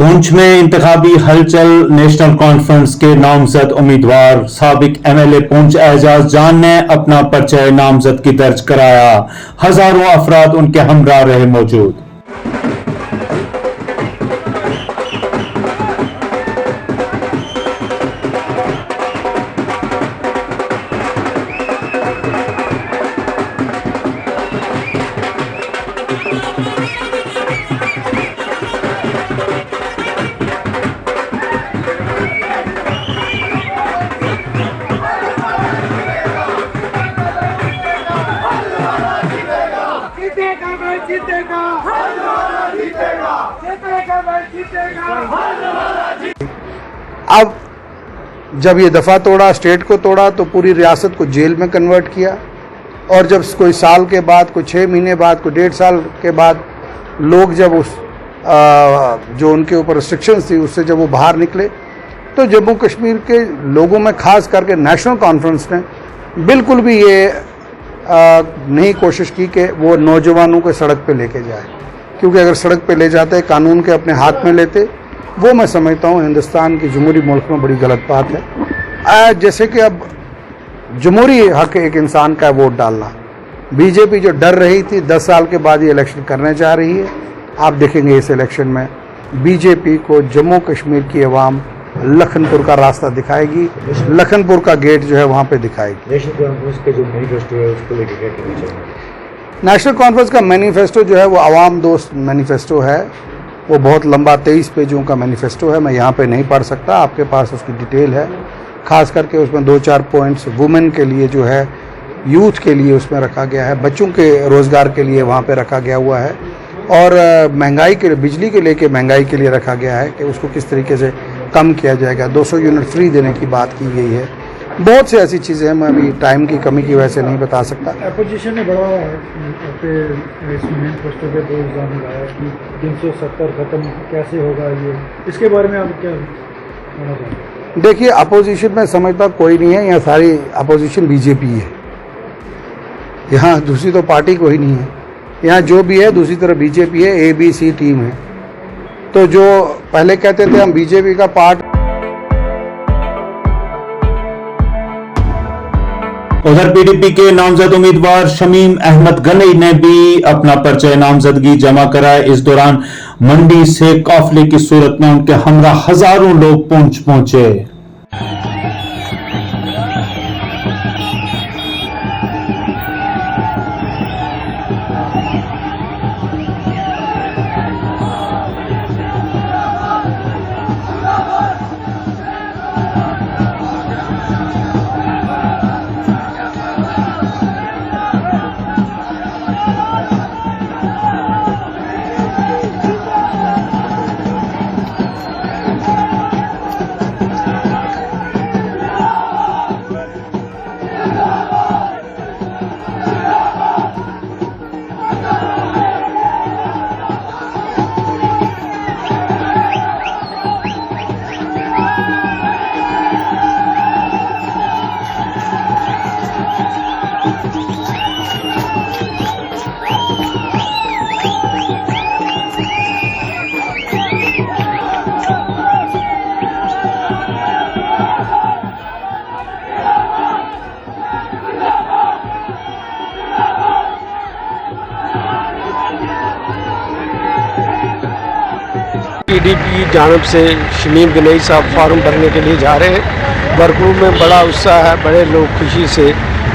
पुंछ में इंतखाबी हलचल। National conference के नामजद उम्मीदवार साबिक MLA पुंछ एजाज जान ने अपना पर्चा नामजदगी दर्ज कराया। हजारों अफराद उनके हमरा रहे मौजूद। अब जब ये दफ़ा तोड़ा, स्टेट को तोड़ा, तो पूरी रियासत को जेल में कन्वर्ट किया। और जब कोई साल के बाद, कोई 6 महीने बाद, कोई 1.5 साल के बाद लोग जब उस जो उनके ऊपर रिस्ट्रिक्शंस थी उससे जब वो बाहर निकले, तो जम्मू कश्मीर के लोगों में खास करके नेशनल कॉन्फ्रेंस ने बिल्कुल भी ये नहीं कोशिश की कि वो नौजवानों को सड़क पे लेके जाए, क्योंकि अगर सड़क पे ले जाते, कानून के अपने हाथ में लेते, वो मैं समझता हूँ हिंदुस्तान की जमहूरी मुल्क में बड़ी गलत बात है। जैसे कि अब जमहूरी हक एक इंसान का वोट डालना, बीजेपी जो डर रही थी 10 साल के बाद ये इलेक्शन करने जा रही है, आप देखेंगे इस इलेक्शन में बीजेपी को जम्मू कश्मीर की अवाम लखनपुर का रास्ता दिखाएगी, लखनपुर का गेट जो है वहाँ पे दिखाएगी। नेशनल कॉन्फ्रेंस का जो मैनिफेस्टो है उसको लेकर क्या कहना चाहिए? नेशनल कॉन्फ्रेंस का मैनिफेस्टो जो है वो आवाम दोस्त मैनिफेस्टो है। वो बहुत लंबा 23 पेजों का मैनिफेस्टो है, मैं यहाँ पे नहीं पढ़ सकता, आपके पास उसकी डिटेल है। खास करके उसमें 2-4 पॉइंट्स वुमेन के लिए जो है, यूथ के लिए उसमें रखा गया है, बच्चों के रोज़गार के लिए वहाँ पे रखा गया हुआ है, और महंगाई के, बिजली के लेके महंगाई के लिए रखा गया है कि उसको किस तरीके से कम किया जाएगा। 200 यूनिट फ्री देने की बात की गई है। बहुत सी ऐसी चीज़ें हैं, मैं अभी टाइम की कमी की वजह से नहीं बता सकता। अपोजिशन ने बड़ा इस मैनिफेस्टो पे तो इल्ज़ाम लगाया कि 370 ख़त्म कैसे होगा ये, इसके बारे में आप क्या कहना चाहते हैं? देखिए, अपोजिशन में समझता कोई नहीं है, यहाँ सारी अपोजिशन बीजेपी है, यहाँ दूसरी तो पार्टी कोई नहीं है। यहाँ जो भी है दूसरी तरफ बीजेपी है, ABC टीम है। तो जो पहले कहते थे हम बीजेपी का पार्ट। उधर PDP के नामजद उम्मीदवार शमीम अहमद गनई ने भी अपना पर्चा नामजदगी जमा कराया। इस दौरान मंडी से काफिले की सूरत में उनके हमरा हजारों लोग पुंछ पहुंचे। PDP जानब से शमीम गनई साहब फार्म भरने के लिए जा रहे हैं। वर्करों में बड़ा उत्साह है, बड़े लोग खुशी से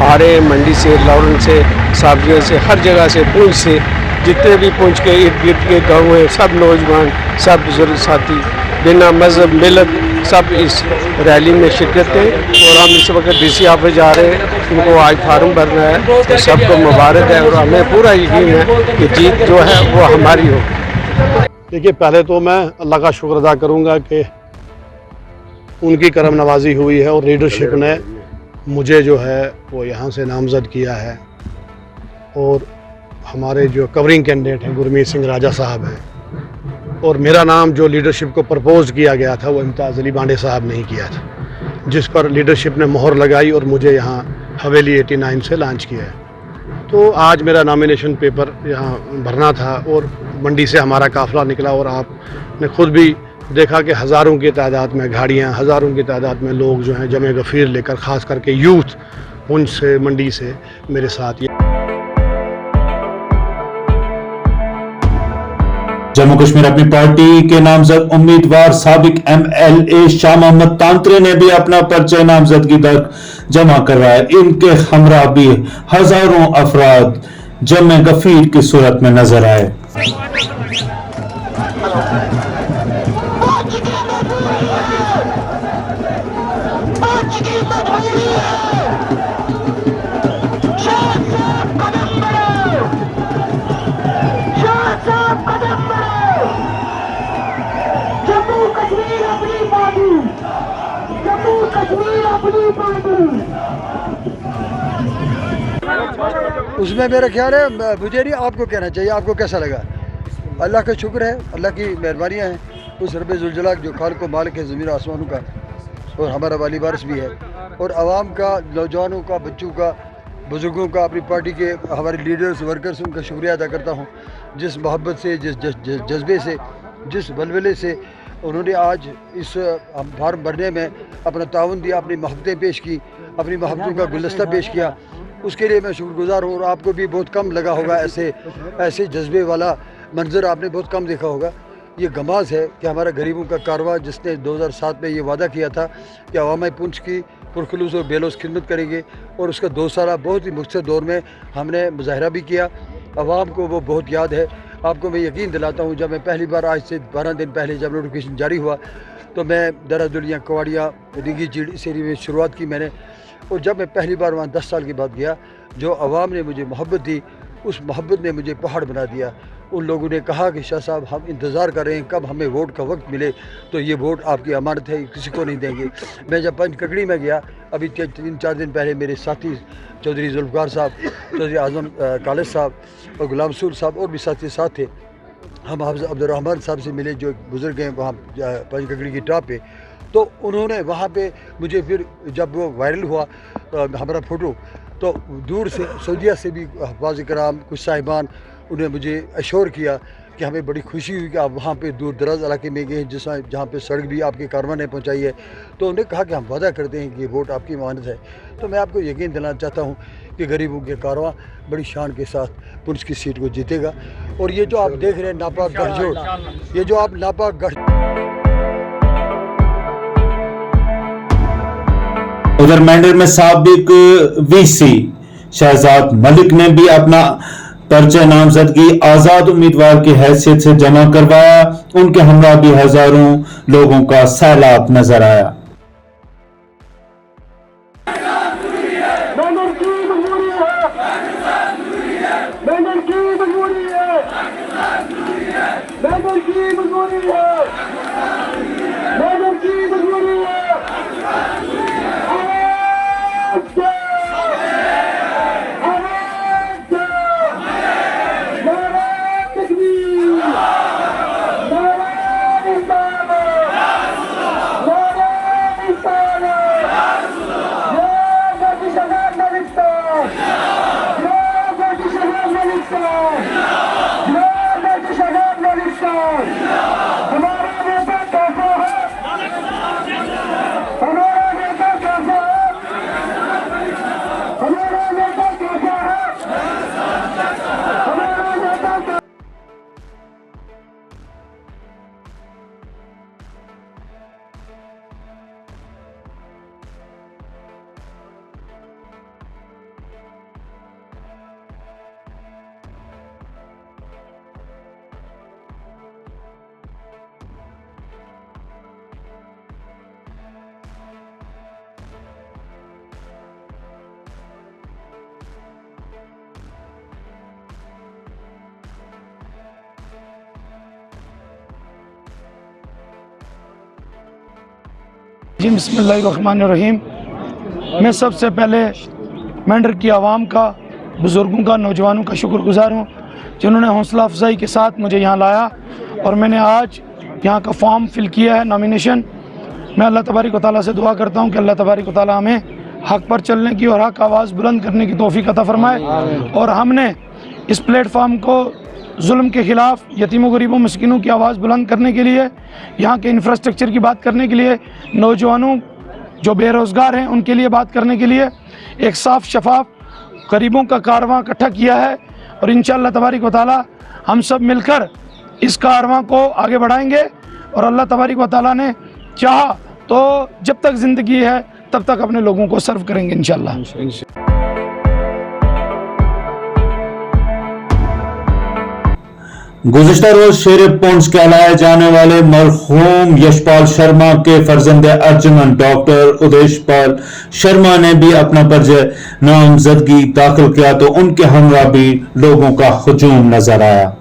आ रहे हैं। मंडी से, लॉरेंस से, साबजिया से, हर जगह से, पुंछ से, जितने भी पुंछ के इर्द गिर्द के गाँव हैं, सब नौजवान, सब बुजुर्ग साथी, बिना मजहब मिलत, सब इस रैली में शिरकत है। और हम इस वक्त DC ऑफिस जा रहे हैं, उनको आज फार्म भरना है। तो सबको मुबारक है और हमें पूरा यकीन है कि जीत जो है वो हमारी हो। देखिए, पहले तो मैं अल्लाह का शुक्र अदा करूंगा कि उनकी करम नवाजी हुई है और लीडरशिप ने मुझे जो है वो यहाँ से नामज़द किया है। और हमारे जो कवरिंग कैंडिडेट हैं गुरमीत सिंह राजा साहब हैं, और मेरा नाम जो लीडरशिप को प्रपोज किया गया था वो इम्तियाज़ अली बांडे साहब ने ही किया था, जिस पर लीडरशिप ने मोहर लगाई और मुझे यहाँ हवेली 89 से लॉन्च किया है। तो आज मेरा नॉमिनेशन पेपर यहाँ भरना था और मंडी से हमारा काफ़िला निकला, और आपने खुद भी देखा कि हज़ारों की तादाद में गाड़ियाँ, हज़ारों की तादाद में लोग जो हैं जमे गफ़ीर लेकर, ख़ास करके यूथ पुंछ से, मंडी से मेरे साथ। जम्मू कश्मीर अपनी पार्टी के नामजद उम्मीदवार साबिक MLA शाह मोहम्मद तांत्रे ने भी अपना पर्चा नामजदगी दर्ज जमा करवाया। इनके हमरा भी हजारों अफराद जमे गफीर की सूरत में नजर आए। उसमें मेरा ख्याल है, मुझे नहीं, आपको कहना चाहिए। आपको कैसा लगा? अल्लाह का शुक्र है, अल्लाह की मेहरबानियाँ हैं। उस रब्बे जुल जलाल जो खालिक व मालिक है ज़मीन आसमानों का, और हमारा वाली वारिस भी है, और आवाम का, नौजवानों का, बच्चों का, बुज़ुर्गों का, अपनी पार्टी के हमारे लीडर्स, वर्कर्स, उनका शुक्रिया अदा करता हूँ। जिस मोहब्बत से, जिस जज्बे से, जिस बलबले से उन्होंने आज इस फार्म भरने में अपना ताउन दिया, अपनी मोहब्बतें पेश की, अपनी मोहब्बतों का गुलदस्ता पेश किया, उसके लिए मैं शुक्रगुजार हूँ। और आपको भी बहुत कम लगा होगा ऐसे जज्बे वाला मंजर आपने बहुत कम देखा होगा। ये गमाज है कि हमारा गरीबों का कारवां, जिसने 2007 में ये वादा किया था कि अवाम पुंछ की पुरखलूस और बेलोस खिदमत करेंगे, और उसका 2 साल बहुत ही मुख्तर दौर में हमने मुजाहरा भी किया। अवाम को वो बहुत याद है। आपको मैं यकीन दिलाता हूँ, जब मैं पहली बार आज से 12 दिन पहले जब नोटिफिकेशन जारी हुआ, तो मैं दराजुलियाँ, कवाड़ियाँ, रिंगी चीड़ इस एरिए में शुरुआत की मैंने। और जब मैं पहली बार वहाँ 10 साल के बाद गया, जो अवाम ने मुझे मोहब्बत दी, उस मोहब्बत ने मुझे पहाड़ बना दिया। उन लोगों ने कहा कि शाह साहब, हम इंतज़ार कर रहे हैं कब हमें वोट का वक्त मिले, तो ये वोट आपकी अमानत है, किसी को नहीं देंगे। मैं जब पंचककड़ी में गया, अभी 3-4 दिन पहले मेरे साथी चौधरी जुल्फ़िकार साहब, चौधरी आज़म कालिद साहब और गुलाम रसूल साहब और भी साथी साथ थे। हम हाफ़िज़ अब्दुर्रहमान साहब से मिले, जो बुज़ुर्ग हैं वहाँ पंचककड़ी की टॉप पे। तो उन्होंने वहाँ पे मुझे, फिर जब वो वायरल हुआ हमारा फ़ोटो, तो दूर से सऊदीया से भी हफ़ाज़ कराम, कुछ साहिबान, उन्हें मुझे अश्योर किया कि हमें बड़ी खुशी हुई कि आप वहाँ पे दूर दराज इलाके में गए, जहाँ पे सड़क भी आपके कारवां ने पहुँचाई है। तो उन्हें कहा कि हम वादा करते हैं कि ये वोट आपकी मानत है। तो मैं आपको यकीन दिलाना चाहता हूँ कि गरीबों के कारवां बड़ी शान के साथ पुंछ की सीट को जीतेगा। और ये जो आप देख रहे हैं नापाक गठजोड़, ये जो आप नापाक उधर मेंढर में साबिक VC शहजाद मलिक ने भी अपना पर्चा नामजदगी आजाद उम्मीदवार की हैसियत से जमा करवाया। उनके हमरा भी हजारों लोगों का सैलाब नजर आया। जी बिस्मिल्लाहिर्रहमानिर्रहीम। मैं सबसे पहले मेंढर की आवाम का, बुज़ुर्गों का, नौजवानों का शुक्रगुज़ार हूँ जिन्होंने हौसला अफजाई के साथ मुझे यहाँ लाया, और मैंने आज यहाँ का फॉर्म फिल किया है, नॉमिनेशन। मैं अल्लाह तबारिक व तआला से दुआ करता हूँ कि अल्लाह तबारिक व तआला हमें हक़ पर चलने की और हक़ आवाज़ बुलंद करने की तौफ़ीक़ अता फ़रमाए, और हमने इस प्लेटफार्म को जुल्म के ख़िलाफ़, यतीमों गरीबों मिस्किनों की आवाज़ बुलंद करने के लिए, यहाँ के इंफ्रास्ट्रक्चर की बात करने के लिए, नौजवानों जो बेरोज़गार हैं उनके लिए बात करने के लिए एक साफ़ शफाफ गरीबों का कारवां इकट्ठा किया है। और इंशाअल्लाह तबारिक व तआला हम सब मिलकर इस कारवां को आगे बढ़ाएंगे। और अल्लाह तबारिक व तआला ने चाहा तो जब तक ज़िंदगी है तब तक अपने लोगों को सर्व करेंगे इंशाअल्लाह। गुज़िश्ता रोज शेर पुंछ कहलाए जाने वाले मरहूम यशपाल शर्मा के फर्जंद अर्जुमन डॉक्टर उदेशपाल शर्मा ने भी अपना परिचय नामजदगी दाखिल किया तो उनके हमरा भी लोगों का हुजूम नजर आया।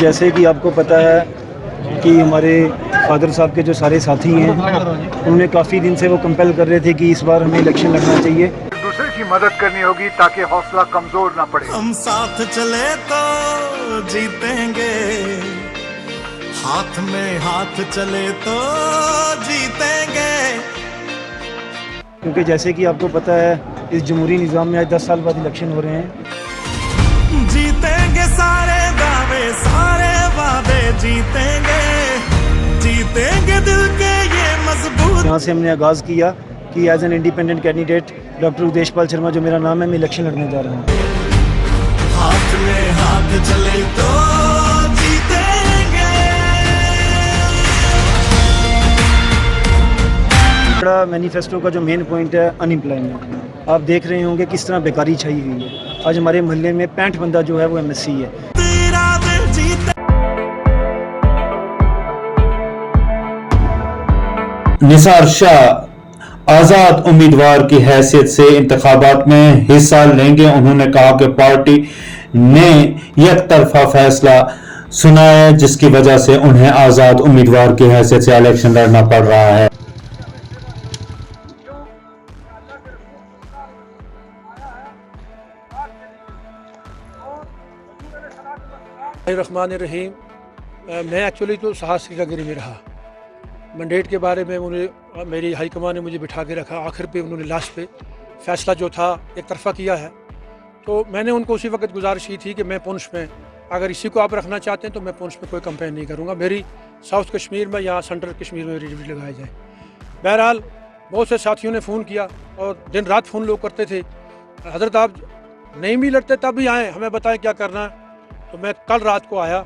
जैसे कि आपको पता है कि हमारे फादर साहब के जो सारे साथी हैं उन्होंने काफ़ी दिन से वो कंपेल कर रहे थे कि इस बार हमें इलेक्शन लड़ना चाहिए। दूसरे की मदद करनी होगी ताकि हौसला कमजोर ना पड़े। हम साथ चले तो जीतेंगे, हाथ में हाथ चले तो जीतेंगे। क्योंकि जैसे कि आपको पता है इस जमहूरी निज़ाम में आज 10 साल बाद इलेक्शन हो रहे हैं। जीतेंगे सारे वादे जीतेंगे, जीतेंगे दिल के ये मजबूत। यहाँ से हमने आगाज़ किया कि as an independent candidate doctor Udeshpal Sharma जो मेरा नाम है, मैं इलेक्शन लड़ने जा रहा हूँ। हाथ में हाथ चले तो जीतेंगे। बड़ा मैनिफेस्टो का जो मेन पॉइंट है अनएम्प्लॉयमेंट। आप देख रहे होंगे किस तरह बेकारी छाई हुई है। आज हमारे मोहल्ले में 65 बंदा जो है वो MSc है। निसार शाह आजाद उम्मीदवार की हैसियत से इंतखाबात में हिस्सा लेंगे। उन्होंने कहा कि पार्टी ने एक तरफा फैसला सुना है जिसकी वजह से उन्हें आजाद उम्मीदवार की हैसियत से इलेक्शन लड़ना पड़ रहा है। रहीम। मैं एक्चुअली तो साहा श्रीनगर में रहा। मैंडेट के बारे में उन्हें मेरी हाईकमान ने मुझे बिठा के रखा। आखिर पे उन्होंने लास्ट पे फ़ैसला जो था एक तरफा किया है। तो मैंने उनको उसी वक्त गुजारिश की थी कि मैं पुंछ में अगर इसी को आप रखना चाहते हैं तो मैं पुंछ में कोई कंपेन नहीं करूँगा। मेरी साउथ कश्मीर में या सेंट्रल कश्मीर में मेरी ड्यूटी लगाई जाए। बहरहाल बहुत से साथियों ने फ़ोन किया और दिन रात फ़ोन लोग करते थे, हज़रत आप नहीं भी लड़ते तब भी आएँ, हमें बताएं क्या करना है। तो मैं कल रात को आया।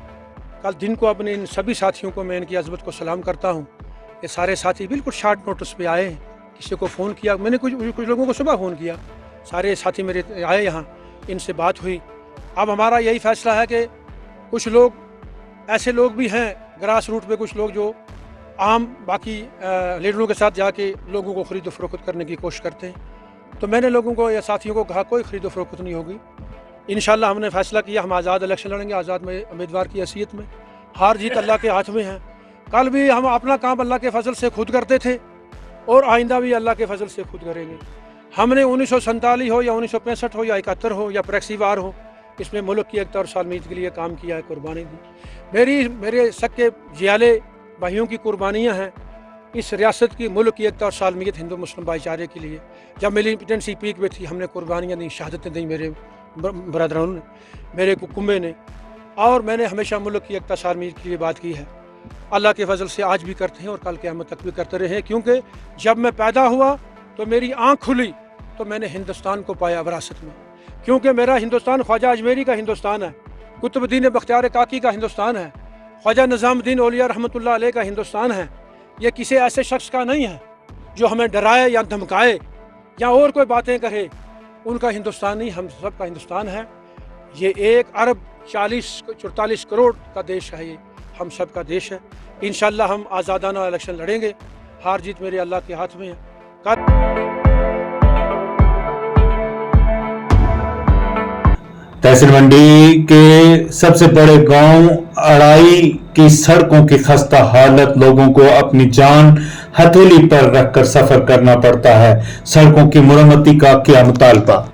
कल दिन को अपने इन सभी साथियों को मैं इनकी अज़मत को सलाम करता हूँ। ये सारे साथी बिल्कुल शार्ट नोटिस पे आए। किसी को फ़ोन किया, मैंने कुछ लोगों को सुबह फ़ोन किया। सारे साथी मेरे आए यहाँ, इनसे बात हुई। अब हमारा यही फ़ैसला है कि कुछ लोग ऐसे लोग भी हैं ग्रास रूट पे, कुछ लोग जो आम बाकी लीडरों के साथ जाके लोगों को ख़रीदो फरोख्त करने की कोशिश करते हैं। तो मैंने लोगों को या साथियों को कहा कोई ख़रीदो फरोख्त नहीं होगी। इंशाअल्लाह हमने फ़ैसला किया हम आज़ाद इलेक्शन लड़ेंगे, आज़ाद में उम्मीदवार की हैसियत में। हार जीत अल्लाह के हाथ में है। कल भी हम अपना काम अल्लाह के फजल से खुद करते थे और आइंदा भी अल्लाह के फजल से खुद करेंगे। हमने 1947 हो या 1965 हो या 71 हो या प्रैक्सी वार हो, इसमें मुल्क की एकता और सालमियत के लिए काम किया है, कुर्बानी दी। मेरे सक्के जियाले भाइयों की कुर्बानियाँ हैं इस रियासत की, मुल्क की एकता और सालमियत हिंदू मुस्लिम भाईचारे के लिए। जब मिलिटेंसी पीक पे थी हमने कुर्बानियाँ दी, शहादतें दी ब्रदरों ने, मेरे कुकुम्बे ने, और मैंने हमेशा मुल्क की एकता सालमी के लिए बात की है। अल्लाह के फजल से आज भी करते हैं और कल क़यामत तक भी करते रहे, क्योंकि जब मैं पैदा हुआ तो मेरी आँख खुली तो मैंने हिंदुस्तान को पाया विरासत में, क्योंकि मेरा हिंदुस्तान ख्वाजा अजमेरी का हिंदुस्तान है, कुतुबुद्दीन बख्तियार काकी का हिंदुस्तान है, ख्वाजा निज़ामुद्दीन औलिया रहमतुल्लाह अलैह का हिंदुस्तान है। ये किसी ऐसे शख्स का नहीं है जो हमें डराए या धमकाए या और कोई बातें करे, उनका हिंदुस्तान नहीं, हम सब का हिंदुस्तान है। ये 1 अरब 44 करोड़ का देश है, ये हम सब का देश है। इंशाअल्लाह हम आज़ादाना इलेक्शन लड़ेंगे, हार जीत मेरे अल्लाह के हाथ में है। तहसील मंडी के सबसे बड़े गांव अड़ाई की सड़कों की खस्ता हालत, लोगों को अपनी जान हथेली पर रखकर सफर करना पड़ता है। सड़कों की मुरम्मती का क्या मुतालबा?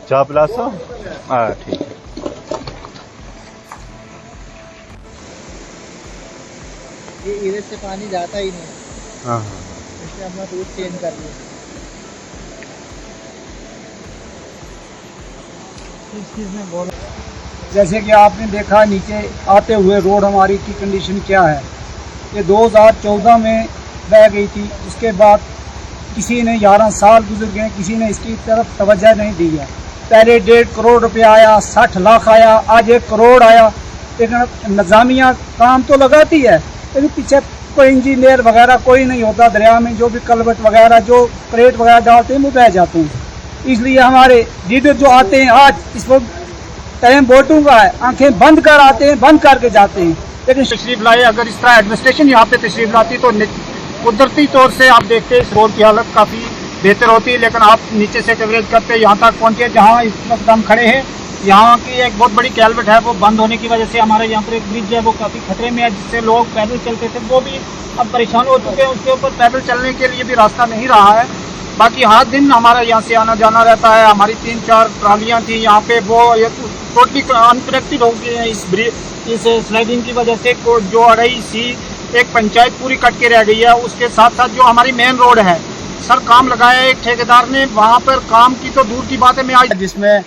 चाय पिला सो? हाँ ठीक है। ये इधर से पानी जाता ही नहीं। हाँ इसलिए हमने रूट चेंज कर लिया। इस चीज़ में बोला, जैसे कि आपने देखा नीचे आते हुए रोड हमारी की कंडीशन क्या है। ये 2014 में बह गई थी, उसके बाद किसी ने 11 साल गुजर गए, किसी ने इसकी तरफ तवज्जो नहीं दी है। पहले 1.5 करोड़ रुपया आया, 60 लाख आया, आज 1 करोड़ आया, लेकिन इंतजामिया काम तो लगाती है, लेकिन पीछे कोई इंजीनियर वगैरह कोई नहीं होता। दरिया में जो भी कलवट वगैरह जो क्रेट वगैरह डालते हैं वो बह जाते हैं। इसलिए हमारे लीडर जो आते हैं, आज इस वक्त टाइम वोटों का है, आंखें बंद कर आते हैं, बंद करके जाते हैं। लेकिन तशरीफ लाए, अगर इस तरह एडमिनिस्ट्रेशन यहाँ पे तशरीफ लाती तो कुदरती तौर से आप देखते हैं इस रोड की हालत काफ़ी बेहतर होती है। लेकिन आप नीचे से कवरेज करते यहाँ तक पहुँचे जहाँ इस वक्त हम खड़े हैं। यहाँ की एक बहुत बड़ी कैलवेट है, वो बंद होने की वजह से हमारे यहाँ पर एक ब्रिज है वो काफ़ी खतरे में है, जिससे लोग पैदल चलते थे वो भी अब परेशान हो चुके हैं। उसके ऊपर पैदल चलने के लिए भी रास्ता नहीं रहा है। बाकी हर दिन हमारा यहाँ से आना जाना रहता है। हमारी 3-4 ट्रालियाँ थी यहाँ पे, वो टोटली अनकनेक्टेड हो गई हैं इस स्लाइडिंग की वजह से। जो अड़ाई सी एक पंचायत पूरी कट के रह गई है। उसके साथ साथ जो हमारी मेन रोड है, सर काम लगाया एक ठेकेदार ने, वहाँ पर काम की तो दूर की बात है। मैं आज जिसमें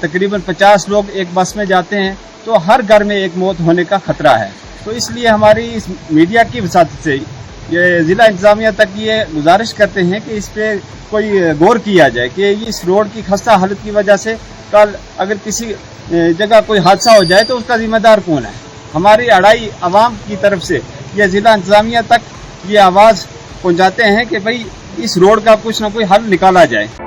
तकरीबन 50 लोग एक बस में जाते हैं, तो हर घर में एक मौत होने का खतरा है। तो इसलिए हमारी इस मीडिया की वसात से ये ज़िला इंतज़ामिया तक ये गुजारिश करते हैं कि इस पर कोई गौर किया जाए कि इस रोड की खस्ता हालत की वजह से कल अगर किसी जगह कोई हादसा हो जाए तो उसका जिम्मेदार कौन है। हमारी अड़ाई आवाम की तरफ से यह ज़िला इंतज़ामिया तक ये आवाज़ पहुंचाते हैं कि भाई इस रोड का कुछ ना कोई हल निकाला जाए।